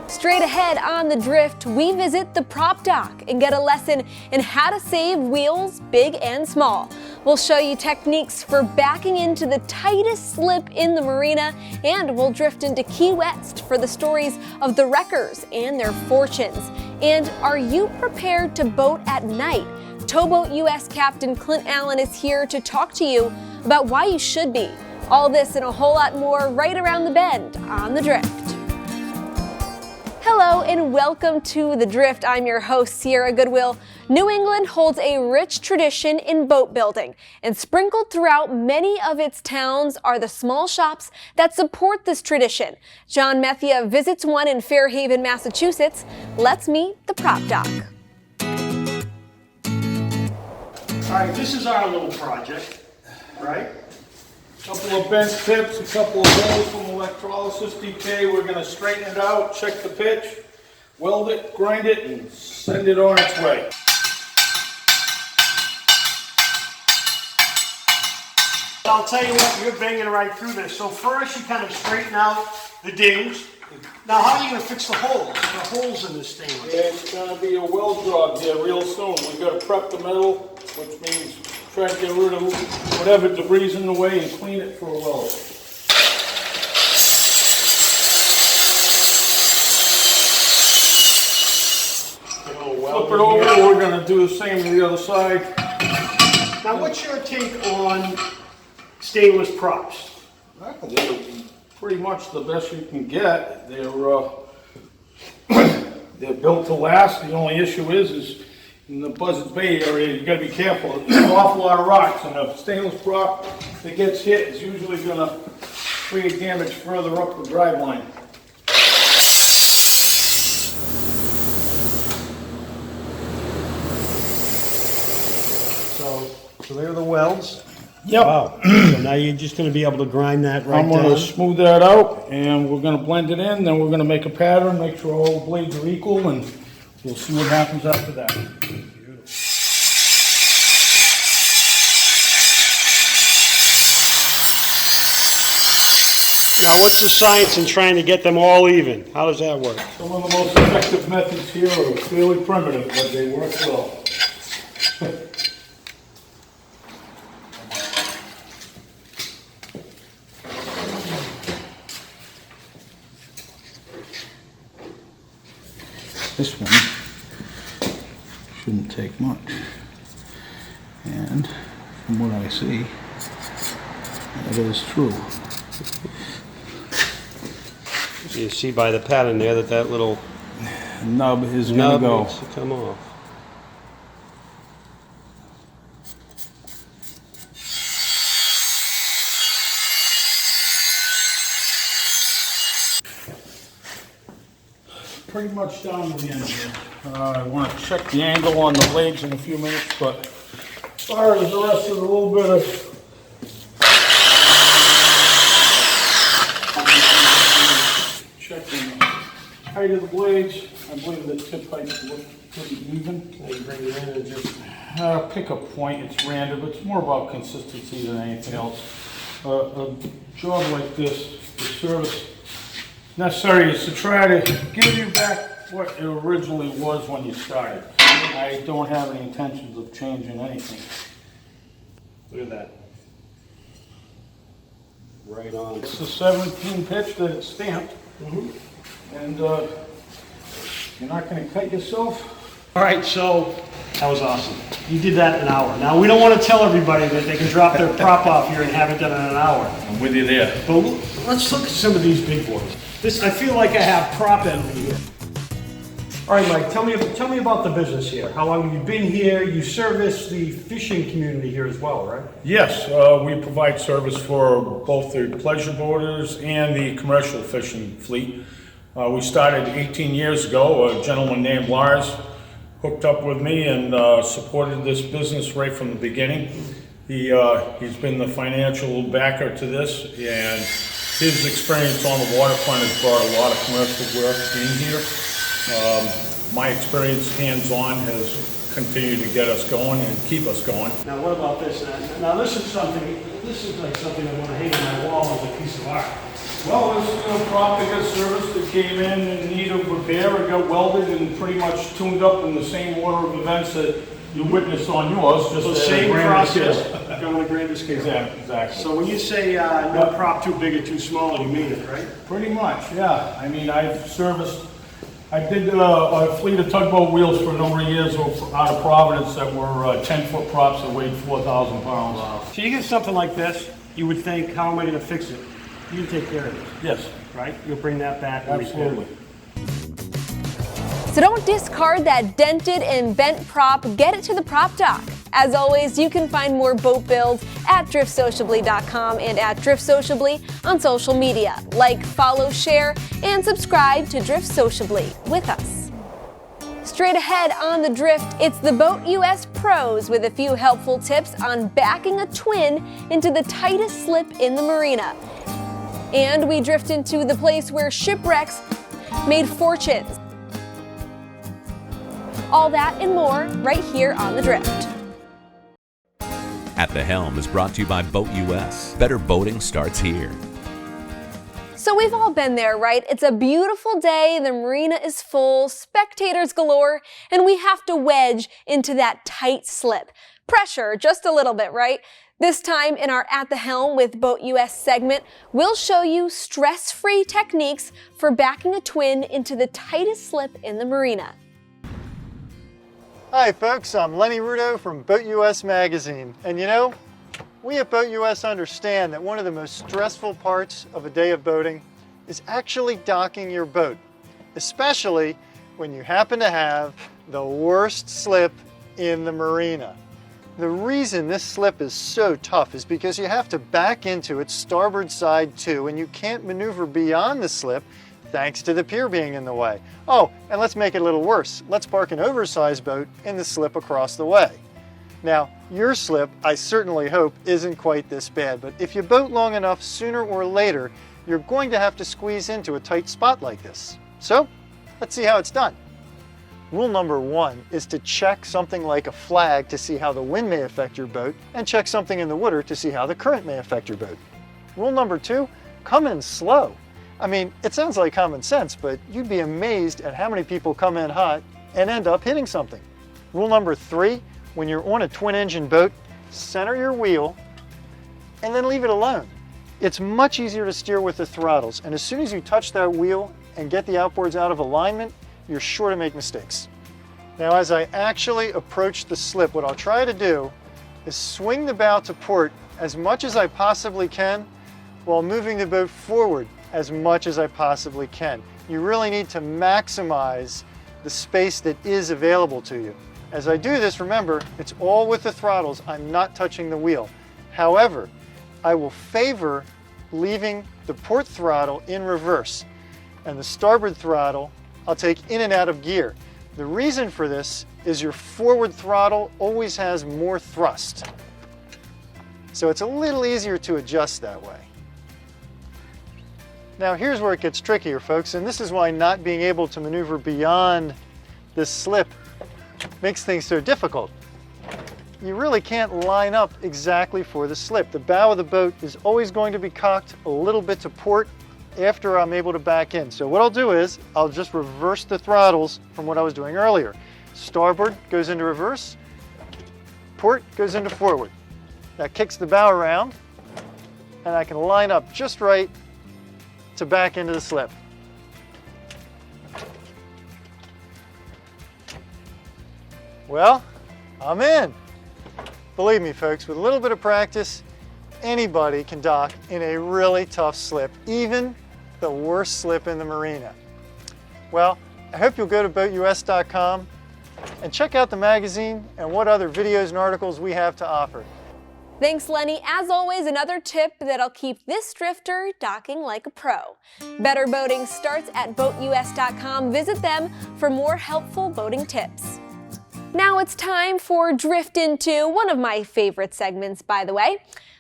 Straight ahead on The Drift, we visit the prop dock and get a lesson in how to save wheels, big and small. We'll show you techniques for backing into the tightest slip in the marina, and we'll drift into Key West for the stories of the wreckers and their fortunes. And are you prepared to boat at night? Towboat U.S. Captain Clint Allen is here to talk to you about why you should be. All this and a whole lot more right around the bend on The Drift. Hello and welcome to The Drift. I'm your host, Sierra Goodwill. New England holds a rich tradition in boat building, and sprinkled throughout many of its towns are the small shops that support this tradition. John Methia visits one in Fairhaven, Massachusetts. Let's meet the prop dock. All right, this is our little project, right? Couple of bent tips, a couple of holes from electrolysis decay. We're going to straighten it out, check the pitch, weld it, grind it, and send it on its way. I'll tell you what, you're banging right through this. So first you kind of straighten out the dings. Now how are you going to fix the holes? The holes in this thing. It's going to be a weld job here real soon. We've got to prep the metal, which means try to get rid of whatever debris in the way and clean it for a weld. Flip it over, we're going to do the same to the other side. Now what's your take on stainless props? They're pretty much the best you can get. They're built to last. The only issue is in the Buzzards Bay area, you got to be careful. There's an awful lot of rocks, and a stainless prop that gets hit is usually going to create damage further up the drive line. So there are the welds. Yep. Wow. So now you're just going to be able to grind that right I'm down. going to smooth that out, and we're going to blend it in. Then we're going to make a pattern, make sure all the blades are equal, and we'll see what happens after that. Now what's the science in trying to get them all even? How does that work? Some of the most effective methods here are fairly primitive, but they work well. This one shouldn't take much, and from what I see, that is true. You see by the pattern there that little Nub is going to go. needs to come off. Pretty much down to the end here. I want to check the angle on the blades in a few minutes, but as far as the rest of the little bit of checking the height of the blades, I believe the tip heights look pretty even. So you bring it in and just Pick a point, it's random, it's more about consistency than anything else. A job like this, the service necessary is to try to give you back what it originally was when you started. I don't have any intentions of changing anything. look at that. Right on. It's the 17 pitch that it's stamped, and you're not going to cut yourself. All right, so that was awesome. You did that in an hour. Now, we don't want to tell everybody that they can drop their prop off here and have it done in an hour. I'm with you there. But let's look at some of these big boys. This, I feel like I have prop envy here. All right, Mike, tell me about the business here. How long have you been here? You service the fishing community here as well, right? Yes, we provide service for both the pleasure boaters and the commercial fishing fleet. We started 18 years ago. A gentleman named Lars hooked up with me and supported this business right from the beginning. He's been the financial backer to this, and his experience on the waterfront has brought a lot of commercial work in here. My experience hands-on has continued to get us going and keep us going. Now, what about this? Now, this is like something I want to hang on my wall as a piece of art. Well, this prop that got serviced that came in need of repair. It got welded and pretty much tuned up in the same order of events that you witnessed on yours. Just So at a same grander process, scale. going on a grander scale. Exactly. So when you say no prop too big or too small, you mean it, right? Pretty much, yeah. I mean, I did a fleet of tugboat wheels for a number of years out of Providence that were 10-foot props that weighed 4,000 pounds. So you get something like this, you would think, how am I gonna fix it? You take care of it, Yes, right? You'll bring that back and repair it. absolutely. So don't discard that dented and bent prop, get it to the prop dock. As always, you can find more boat builds at driftsociably.com and at driftsociably on social media. Like, follow, share, and subscribe to Drift Sociably with us. Straight ahead on the Drift, it's the Boat US pros with a few helpful tips on backing a twin into the tightest slip in the marina. And we drift into the place where shipwrecks made fortunes. All that and more right here on the Drift. At the Helm is brought to you by Boat US. Better boating starts here. So we've all been there, right? It's a beautiful day, the marina is full, spectators galore, and we have to wedge into that tight slip. Pressure, just a little bit, right? This time in our At the Helm with Boat US segment, we'll show you stress-free techniques for backing a twin into the tightest slip in the marina. Hi folks, I'm Lenny Rudo from Boat US Magazine. And you know, we at Boat US understand that one of the most stressful parts of a day of boating is actually docking your boat, especially when you happen to have the worst slip in the marina. The reason this slip is so tough is because you have to back into its starboard side too, and you can't maneuver beyond the slip thanks to the pier being in the way. Oh, and let's make it a little worse. Let's park an oversized boat in the slip across the way. Now, your slip, I certainly hope, isn't quite this bad, but if you boat long enough, sooner or later, you're going to have to squeeze into a tight spot like this. So, let's see how it's done. Rule number 1 is to check something like a flag to see how the wind may affect your boat, and check something in the water to see how the current may affect your boat. Rule number 2, come in slow. I mean, it sounds like common sense, but you'd be amazed at how many people come in hot and end up hitting something. Rule number 3, when you're on a twin-engine boat, center your wheel and then leave it alone. It's much easier to steer with the throttles, and as soon as you touch that wheel and get the outboards out of alignment, you're sure to make mistakes. Now, as I actually approach the slip, what I'll try to do is swing the bow to port as much as I possibly can while moving the boat forward as much as I possibly can. You really need to maximize the space that is available to you. As I do this, remember, it's all with the throttles. I'm not touching the wheel. However, I will favor leaving the port throttle in reverse, and the starboard throttle I'll take in and out of gear. The reason for this is your forward throttle always has more thrust. So it's a little easier to adjust that way. Now here's where it gets trickier, folks, and this is why not being able to maneuver beyond this slip makes things so difficult. You really can't line up exactly for the slip. The bow of the boat is always going to be cocked a little bit to port after I'm able to back in. So what I'll do is I'll just reverse the throttles from what I was doing earlier. Starboard goes into reverse, port goes into forward. That kicks the bow around, and I can line up just right to back into the slip. Well, I'm in. Believe me, folks, with a little bit of practice, anybody can dock in a really tough slip, even the worst slip in the marina. Well, I hope you'll go to BoatUS.com and check out the magazine and what other videos and articles we have to offer. Thanks, Lenny. As always, another tip that'll keep this drifter docking like a pro. Better boating starts at BoatUS.com. Visit them for more helpful boating tips. Now it's time for Drift Into, one of my favorite segments, by the way.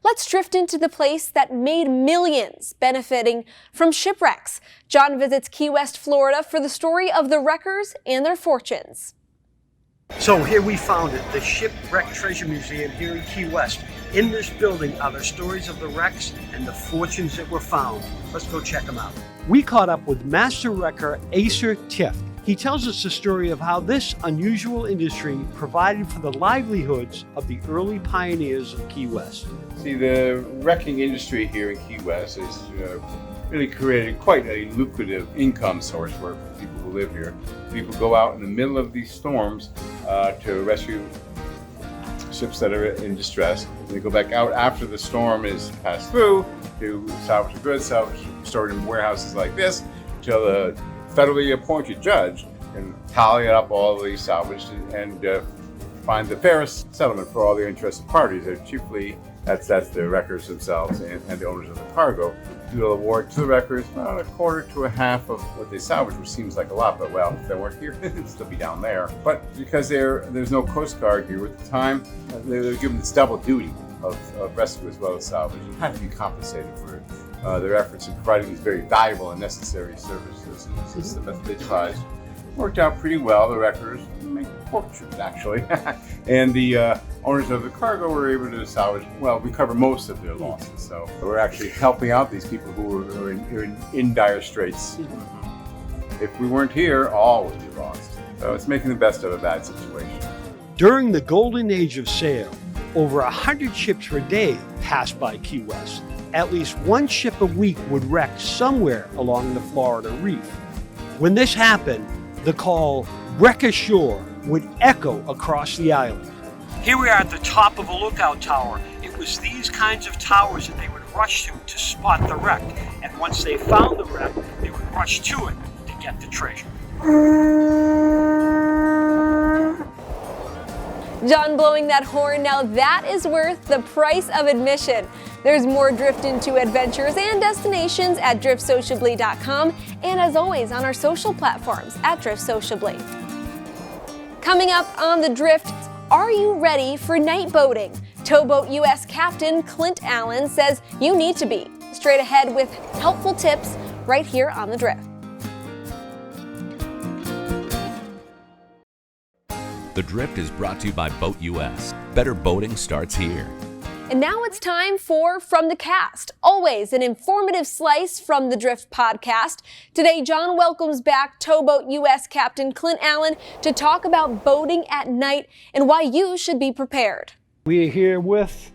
Let's drift into the place that made millions benefiting from shipwrecks. John visits Key West, Florida for the story of the wreckers and their fortunes. So here we found it, the Shipwreck Treasure Museum here in Key West. In this building are the stories of the wrecks and the fortunes that were found. Let's go check them out. We caught up with master wrecker Acer Tift. He tells us the story of how this unusual industry provided for the livelihoods of the early pioneers of Key West. See, the wrecking industry here in Key West has really created quite a lucrative income source for people who live here. People go out in the middle of these storms to rescue ships that are in distress. They go back out after the storm is passed through to salvage the goods, stored in warehouses like this, until the federally appointed judge can tally up all of these salvaged and find the fairest settlement for all the interested parties. They're chiefly, that's the wreckers themselves and the owners of the cargo. They'll award to the wreckers about a quarter to a half of what they salvaged, which seems like a lot, but well, if they weren't here, it'd still be down there. But because there's no Coast Guard here at the time, they're given this double duty of rescue as well as salvage, and had to be compensated for their efforts in providing these very valuable and necessary services. This is the method they devised. Worked out pretty well. The wreckers make fortunes, actually. And the owners of the cargo were able to salvage, recover most of their losses. So we're actually helping out these people who are in dire straits. If we weren't here, all would be lost. So it's making the best of a bad situation. During the golden age of sail, over 100 ships per day passed by Key West. At least one ship a week would wreck somewhere along the Florida Reef. When this happened, the call "Wreck Ashore" would echo across the island. Here we are at the top of a lookout tower. It was these kinds of towers that they would rush to spot the wreck. And once they found the wreck, they would rush to it to get the treasure. John blowing that horn, now that is worth the price of admission. There's more Drift Into adventures and destinations at driftsociably.com, and as always on our social platforms at Drift Sociably. Coming up on The Drift, are you ready for night boating? Towboat US Captain Clint Allen says you need to be. Straight ahead with helpful tips right here on The Drift. The Drift is brought to you by Boat US. Better boating starts here. And now it's time for From the Cast, always an informative slice from the Drift podcast. Today, John welcomes back Towboat US Captain Clint Allen to talk about boating at night and why you should be prepared. We are here with,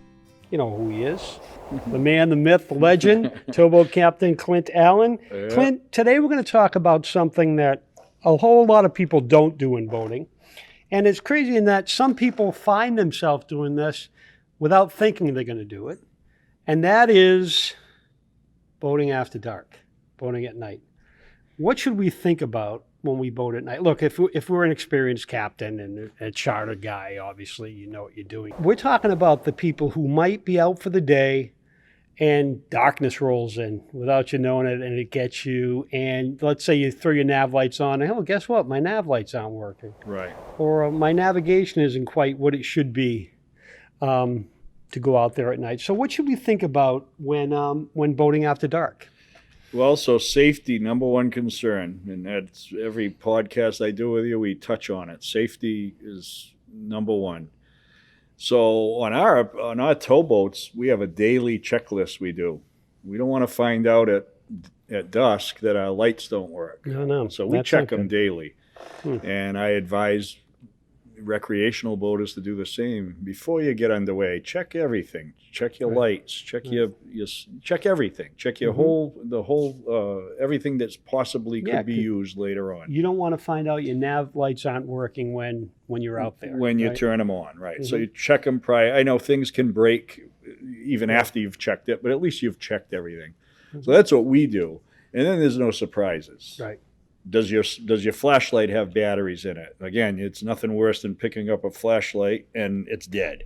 you know who he is, the man, the myth, the legend, Towboat Captain Clint Allen. Yeah. Clint, today we're going to talk about something that a whole lot of people don't do in boating. And it's crazy in that some people find themselves doing this without thinking they're going to do it. And that is boating after dark, boating at night. What should we think about when we boat at night? Look, if we're an experienced captain and a charter guy, obviously you know what you're doing. We're talking about the people who might be out for the day and darkness rolls in without you knowing it, and it gets you. And let's say you throw your nav lights on, and guess what? My nav lights aren't working. Right. Or my navigation isn't quite what it should be to go out there at night. So what should we think about when boating after dark? Well, so safety, number one concern, and that's every podcast I do with you, we touch on it. Safety is number one. So on our towboats, we have a daily checklist we do. We don't want to find out at dusk that our lights don't work. No. So we check them daily. And I advise recreational boaters to do the same. Before you get underway, check everything. Check your lights. Check your check everything. Check your whole everything that's possibly could be used later on. You don't want to find out your nav lights aren't working when you're out there. When you turn them on, right? So you check them prior. I know things can break even after you've checked it, but at least you've checked everything. So that's what we do. And then there's no surprises. Right. Does your flashlight have batteries in it? Again, it's nothing worse than picking up a flashlight and it's dead.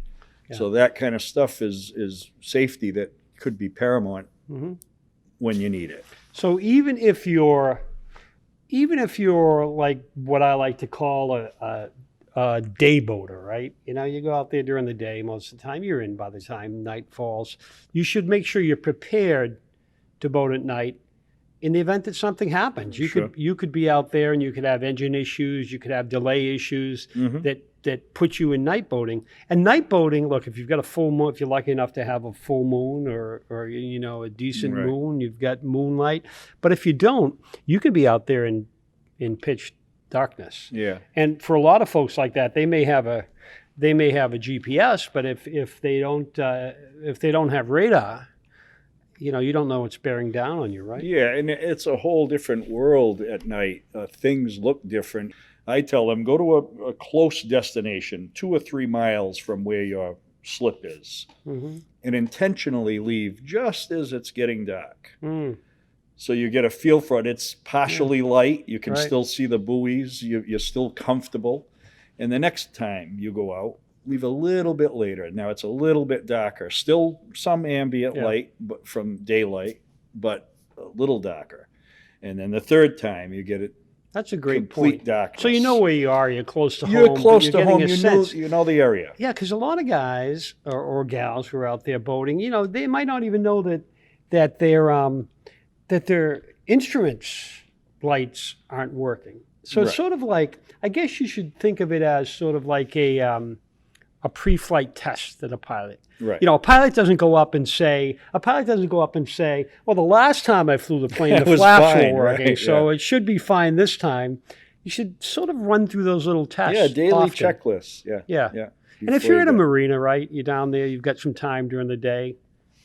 Yeah. So that kind of stuff is safety that could be paramount when you need it. So even if you're like what I like to call a day boater, right? You know, you go out there during the day, most of the time you're in by the time night falls. You should make sure you're prepared to boat at night in the event that something happens. You could be out there and you could have engine issues, you could have delay issues that that put you in night boating. And night boating, look, if you've got a full moon, if you're lucky enough to have a full moon or you know, a decent Right. moon, you've got moonlight. But if you don't, you could be out there in pitch darkness. Yeah. And for a lot of folks like that, they may have a GPS, but if they don't have radar, you know, you don't know what's bearing down on you, right? Yeah, and it's a whole different world at night. Things look different. I tell them, go to a close destination, 2 or 3 miles from where your slip is, Mm-hmm. and intentionally leave just as it's getting dark. Mm. So you get a feel for it. It's partially light. You can Right. still see the buoys. You're still comfortable. And the next time you go out, leave a little bit later. Now it's a little bit darker. Still some ambient Yeah. light but from daylight, but a little darker. And then the third time you get it That's a great complete point. darkness. So you know where you are. You're close to home. you're but close you're to getting home. a You sense. know the area. Yeah, because a lot of guys or gals who are out there boating, you know, they might not even know that their instruments lights aren't working. So it's Right. sort of like, I guess you should think of it as sort of like a pre-flight test that a pilot. Right. You know, a pilot doesn't go up and say, well, the last time I flew the plane, It the was flaps fine, were working, right, so yeah. it should be fine this time. You should sort of run through those little tests. Yeah, daily often. checklists. Yeah. Yeah. Yeah. And if Before you're in a you go. marina, right, you're down there, you've got some time during the day,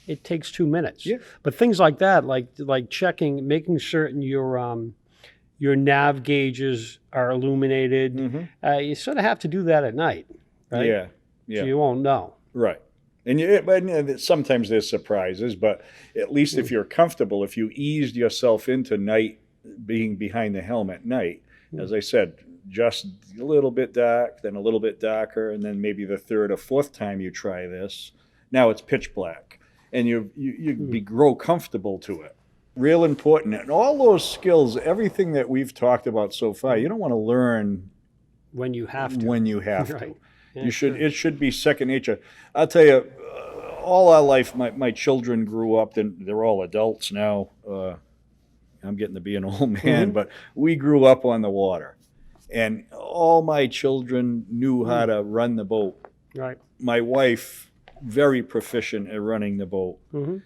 it takes 2 minutes. Yeah. But things like that, like checking, making certain your nav gauges are illuminated, you sort of have to do that at night, right? Yeah. Yeah. So you won't know. Right. And sometimes there's surprises, but at least if you're comfortable, if you eased yourself into night, being behind the helm at night, as I said, just a little bit dark, then a little bit darker, and then maybe the third or fourth time you try this, now it's pitch black, and you grow comfortable to it. Real important. And all those skills, everything that we've talked about so far, you don't want to learn When you have to. when you have Right. to. Yeah, You should. sure. It should be second nature. I'll tell you, all our life, my children grew up. They're all adults now. I'm getting to be an old man, but we grew up on the water, and all my children knew how to run the boat. Right. My wife, very proficient at running the boat. Mhm.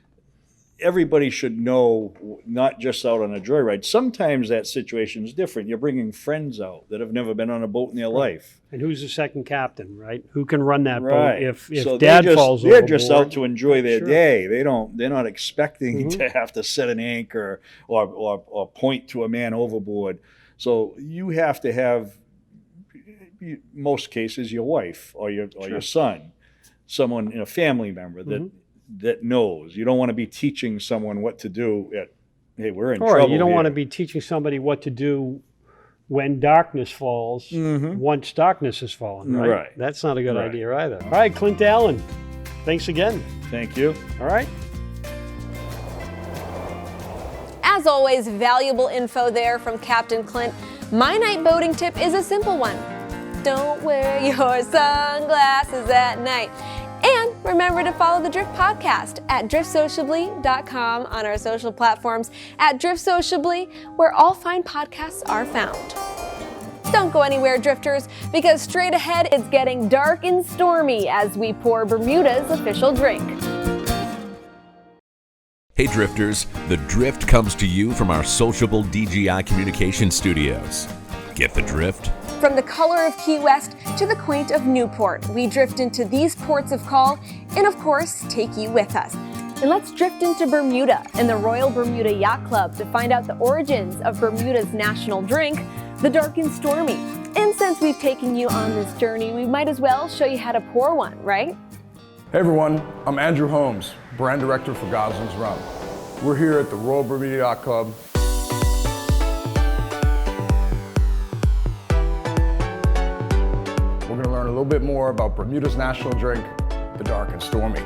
Everybody should know, not just out on a joyride. Sometimes that situation is different. You're bringing friends out that have never been on a boat in their life. And who's the second captain, right? Who can run that Right. boat if So dad they're falls they're just overboard? out to enjoy their Sure. day. They're not expecting to have to set an anchor or point to a man overboard. So you have to have, most cases, your wife or your son, someone in a family member that knows. You don't want to be teaching someone what to do hey, we're in Or trouble you don't want to here. be teaching somebody what to do when darkness falls, once darkness has fallen, right? Right. That's not a good Right. idea either. All right, Clint Allen, thanks again. Thank you. All right. As always, valuable info there from Captain Clint. My night boating tip is a simple one. Don't wear your sunglasses at night. And remember to follow the Drift Podcast at driftsociably.com, on our social platforms at driftsociably, where all fine podcasts are found. Don't go anywhere, drifters, because straight ahead it's getting dark and stormy as we pour Bermuda's official drink. Hey Drifters, The Drift comes to you from our sociable DGI Communication Studios. Get the drift? From the color of Key West to the quaint of Newport, we drift into these ports of call and, of course, take you with us. And let's drift into Bermuda and the Royal Bermuda Yacht Club to find out the origins of Bermuda's national drink, the Dark and Stormy. And since we've taken you on this journey, we might as well show you how to pour one, right? Hey everyone, I'm Andrew Holmes, brand director for Gosling's Rum. We're here at the Royal Bermuda Yacht Club. We're going to learn a little bit more about Bermuda's national drink, the Dark and Stormy.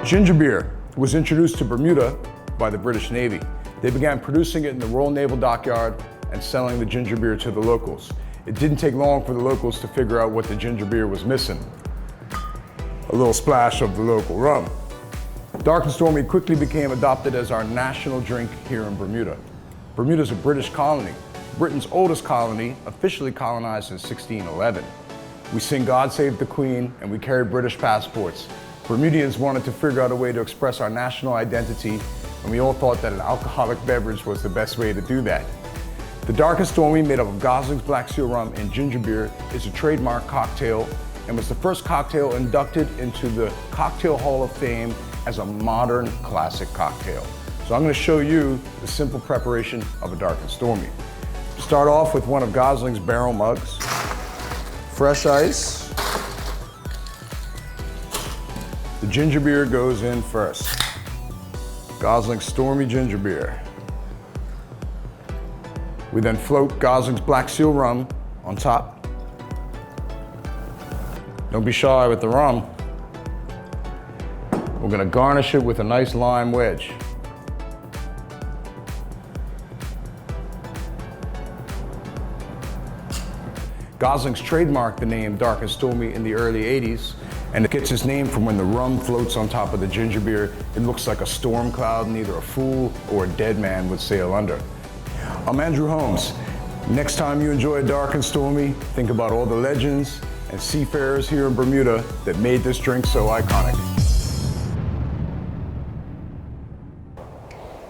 Ginger beer was introduced to Bermuda by the British Navy. They began producing it in the Royal Naval Dockyard and selling the ginger beer to the locals. It didn't take long for the locals to figure out what the ginger beer was missing. A little splash of the local rum. Dark and Stormy quickly became adopted as our national drink here in Bermuda. Bermuda's a British colony, Britain's oldest colony, officially colonized in 1611. We sing God Save the Queen, and we carry British passports. Bermudians wanted to figure out a way to express our national identity, and we all thought that an alcoholic beverage was the best way to do that. The Dark and Stormy, made up of Gosling's Black Seal Rum and ginger beer, is a trademark cocktail and was the first cocktail inducted into the Cocktail Hall of Fame as a modern classic cocktail. So I'm going to show you the simple preparation of a Dark and Stormy. Start off with one of Gosling's barrel mugs, fresh ice. The ginger beer goes in first. Gosling's Stormy ginger beer. We then float Gosling's Black Seal Rum on top. Don't be shy with the rum. We're gonna garnish it with a nice lime wedge. Gosling's trademarked the name Dark and Stormy in the early 80s, and it gets its name from when the rum floats on top of the ginger beer. It looks like a storm cloud neither a fool or a dead man would sail under. I'm Andrew Holmes. Next time you enjoy a Dark and Stormy, think about all the legends and seafarers here in Bermuda that made this drink so iconic.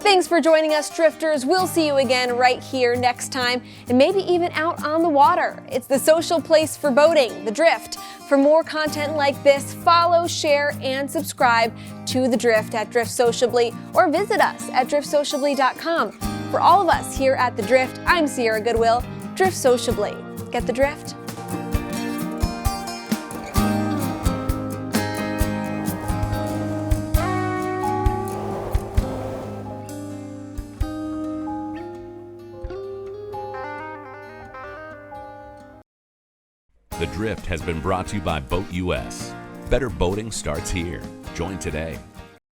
Thanks for joining us, Drifters. We'll see you again right here next time, and maybe even out on the water. It's the social place for boating, The Drift. For more content like this, follow, share, and subscribe to The Drift at Drift Sociably, or visit us at driftsociably.com. For all of us here at The Drift, I'm Sierra Goodwill. Drift Sociably. Get the drift? The Drift has been brought to you by Boat US. Better boating starts here. Join today.